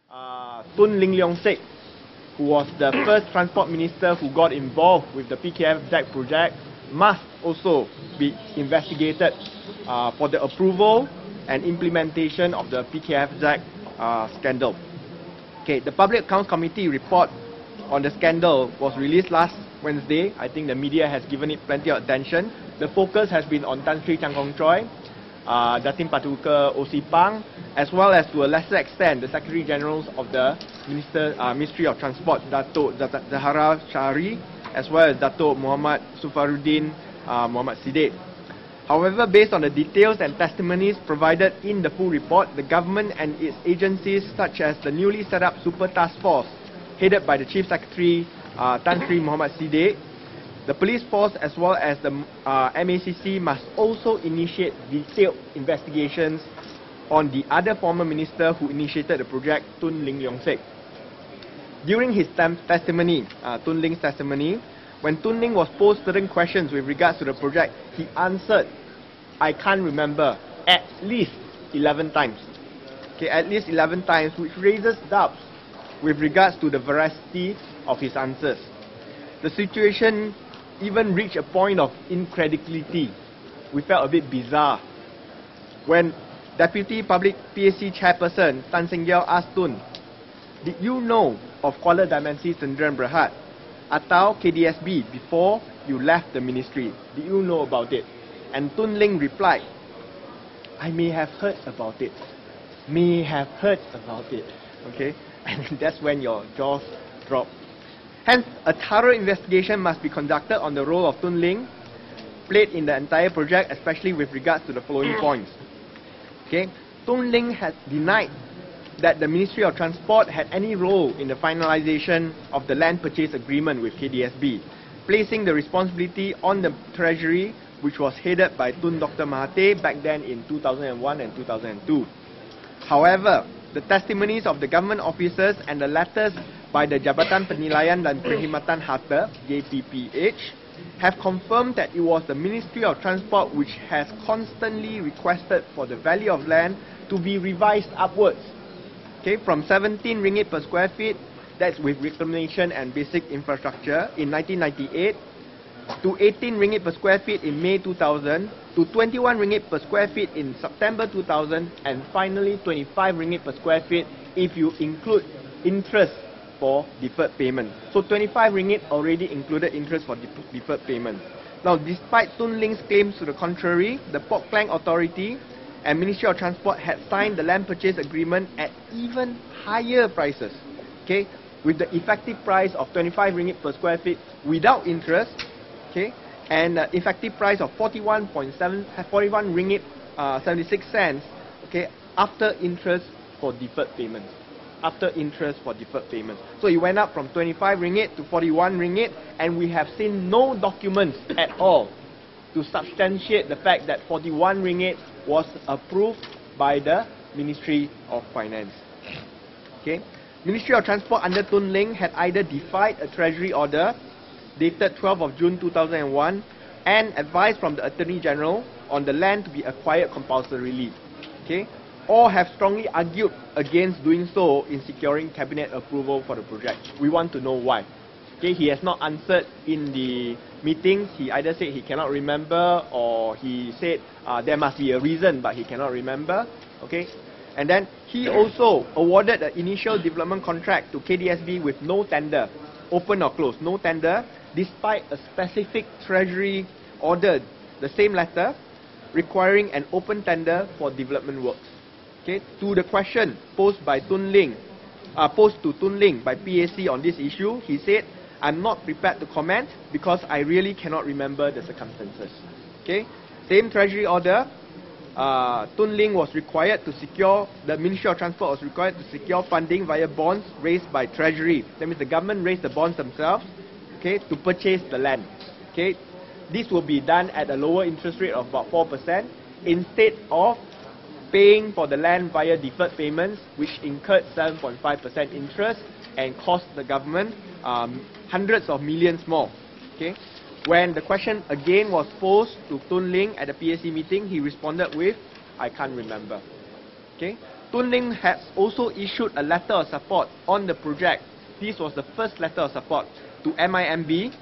Dr Ling Liong Sik, who was the first transport minister who got involved with the PKFZ project, must also be investigated for the approval and implementation of the PKFZ scandal. Okay, the Public Accounts Committee report on the scandal was released last Wednesday. I think the media has given it plenty of attention. The focus has been on Tan Sri Chang Kong Choi, Datin Patuka Osipang, as well as to a lesser extent the Secretary Generals of the Ministry of Transport, Dato' Zahara Shahri, as well as Dato' Muhammad Sufaruddin Muhammad Sidek. However, based on the details and testimonies provided in the full report, the government and its agencies, such as the newly set up Super Task Force, headed by the Chief Secretary Tan Sri Muhammad Sidek, the police force as well as the MACC must also initiate detailed investigations on the other former minister who initiated the project, Dr Ling Liong Sik. During his testimony, Dr Ling's testimony, when Dr Ling was posed certain questions with regards to the project, he answered, I can't remember, at least 11 times. Okay, at least 11 times, which raises doubts with regards to the veracity of his answers. The situation even reached a point of incredibility. We felt a bit bizarre when Deputy Public PAC Chairperson Tan Seng Yao asked Tun, did you know of Kuala Dimensi Sendirian Berhad atau KDSB before you left the ministry? Did you know about it? And Dr Ling replied, I may have heard about it. May have heard about it. Okay? And that's when your jaws drop. Hence, a thorough investigation must be conducted on the role of Dr Ling played in the entire project, especially with regards to the following points. Okay? Dr Ling has denied that the Ministry of Transport had any role in the finalization of the land purchase agreement with KDSB, placing the responsibility on the Treasury, which was headed by Tun Dr Mahathir back then in 2001 and 2002. However, the testimonies of the government officers and the letters by the Jabatan Penilaian dan Perkhidmatan Harta, JPPH, have confirmed that it was the Ministry of Transport which has constantly requested for the value of land to be revised upwards. Okay, from 17 ringgit per square feet, that's with reclamation and basic infrastructure, in 1998, to 18 ringgit per square feet in May 2000, to 21 ringgit per square feet in September 2000, and finally 25 ringgit per square feet if you include interest for deferred payment. So 25 ringgit already included interest for deferred payment. Now, despite Dr Ling's claims to the contrary, the Port Klang Authority and Ministry of Transport had signed the land purchase agreement at even higher prices, okay, with the effective price of 25 ringgit per square feet without interest, okay, and effective price of 41 ringgit 76 cents, okay, after interest for deferred payments. After interest for deferred payments. So it went up from 25 ringgit to 41 ringgit, and we have seen no documents at all to substantiate the fact that 41 ringgit was approved by the Ministry of Finance. Okay, Ministry of Transport under Dr Ling had either defied a Treasury order dated 12th of June 2001 and advice from the Attorney General on the land to be acquired compulsorily, okay, or have strongly argued against doing so in securing cabinet approval for the project. We want to know why. Okay, he has not answered in the meetings. He either said he cannot remember, or he said there must be a reason, but he cannot remember. Okay, and then he also awarded the initial development contract to KDSB with no tender, open or closed, no tender, despite a specific Treasury order, the same letter, requiring an open tender for development works. Okay, to the question posed by Dr Ling, posed to Dr Ling by PAC on this issue, he said, I'm not prepared to comment because I really cannot remember the circumstances. Okay, same Treasury order, Dr Ling was required to secure, the Ministry of Transport was required to secure funding via bonds raised by Treasury. That means the government raised the bonds themselves, okay, to purchase the land. Okay, this will be done at a lower interest rate of about 4% instead of paying for the land via deferred payments, which incurred 7.5% interest and cost the government hundreds of millions more. Okay, when the question again was posed to Dr Ling at the PAC meeting, he responded with, I can't remember. Okay, Tun Ling has also issued a letter of support on the project. This was the first letter of support to MIMB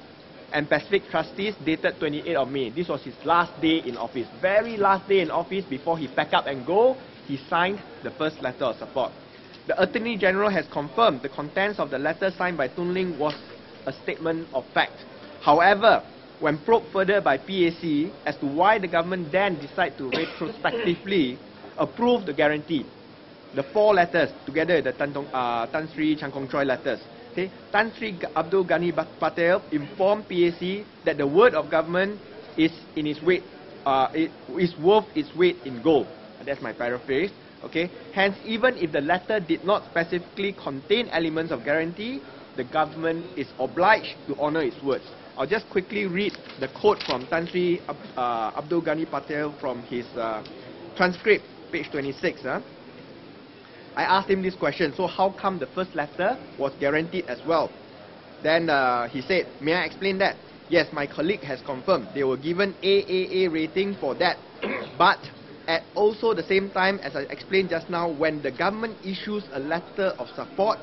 and Pacific trustees dated 28th of May. This was his last day in office. Very last day in office before he packed up and go, he signed the first letter of support. The Attorney General has confirmed the contents of the letter signed by Tun Ling was a statement of fact. However, when probed further by PAC as to why the government then decided to retrospectively approve the guarantee, the 4 letters together, the Tan Sri Chan Kong Choi letters, okay, Tan Sri Abdul Ghani Patel informed PAC that the word of government is in its weight, is worth its weight in gold. That's my paraphrase. Okay. Hence, even if the letter did not specifically contain elements of guarantee, the government is obliged to honor its words. I'll just quickly read the quote from Tan Sri Abdul Ghani Patel from his transcript, page 26. I asked him this question, so how come the first letter was guaranteed as well? Then he said, may I explain that? Yes, my colleague has confirmed they were given AAA rating for that. But at also the same time, as I explained just now, when the government issues a letter of support,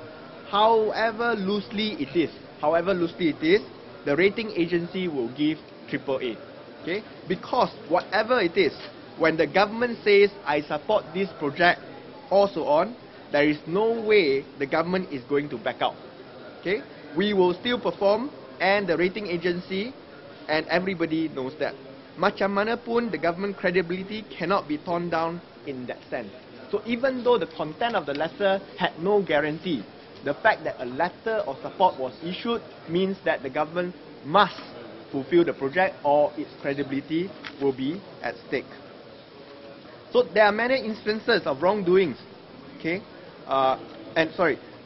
however loosely it is, the rating agency will give AAA. Okay? Because whatever it is, when the government says, I support this project, or so on, there is no way the government is going to back out. Okay? We will still perform, and the rating agency and everybody knows that. Macam mana pun, the government credibility cannot be torn down in that sense. So even though the content of the letter had no guarantee, the fact that a letter of support was issued means that the government must fulfill the project or its credibility will be at stake. So there are many instances of wrongdoings. Okay,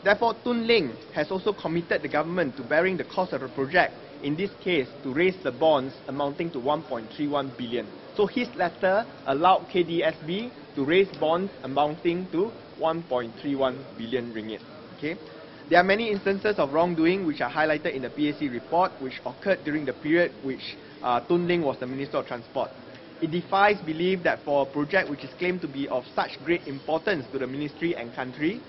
therefore Tun Ling has also committed the government to bearing the cost of the project, in this case to raise the bonds amounting to 1.31 billion. So his letter allowed KDSB to raise bonds amounting to 1.31 billion ringgit. Okay? There are many instances of wrongdoing which are highlighted in the PAC report, which occurred during the period which Tun Ling was the Minister of Transport. It defies belief that for a project which is claimed to be of such great importance to the ministry and country,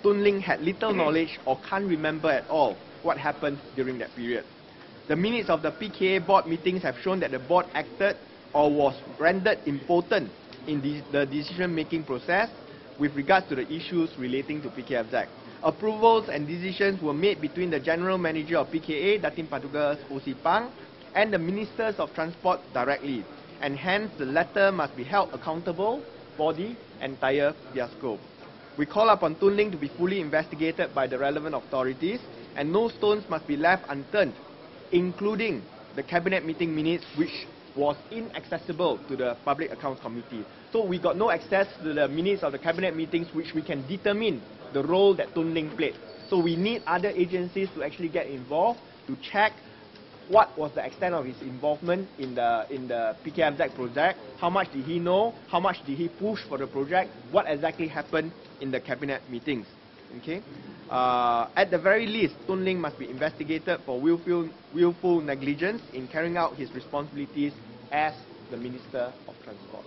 Tun Ling had little knowledge or can't remember at all what happened during that period. The minutes of the PKA board meetings have shown that the board acted or was rendered impotent in the decision-making process with regards to the issues relating to PKFZ. Approvals and decisions were made between the General Manager of PKA, Datin Paduka Osipang, and the Ministers of Transport directly, and hence the latter must be held accountable for the entire fiasco. We call upon Tun Ling to be fully investigated by the relevant authorities, and no stones must be left unturned, including the cabinet meeting minutes, which was inaccessible to the Public Accounts Committee. So we got no access to the minutes of the cabinet meetings, which we can determine the role that Tun Ling played. So we need other agencies to actually get involved to check what was the extent of his involvement in the PKFZ project, how much did he know, how much did he push for the project, what exactly happened in the cabinet meetings. Okay? At the very least, Tun Ling must be investigated for willful negligence in carrying out his responsibilities as the Minister of Transport.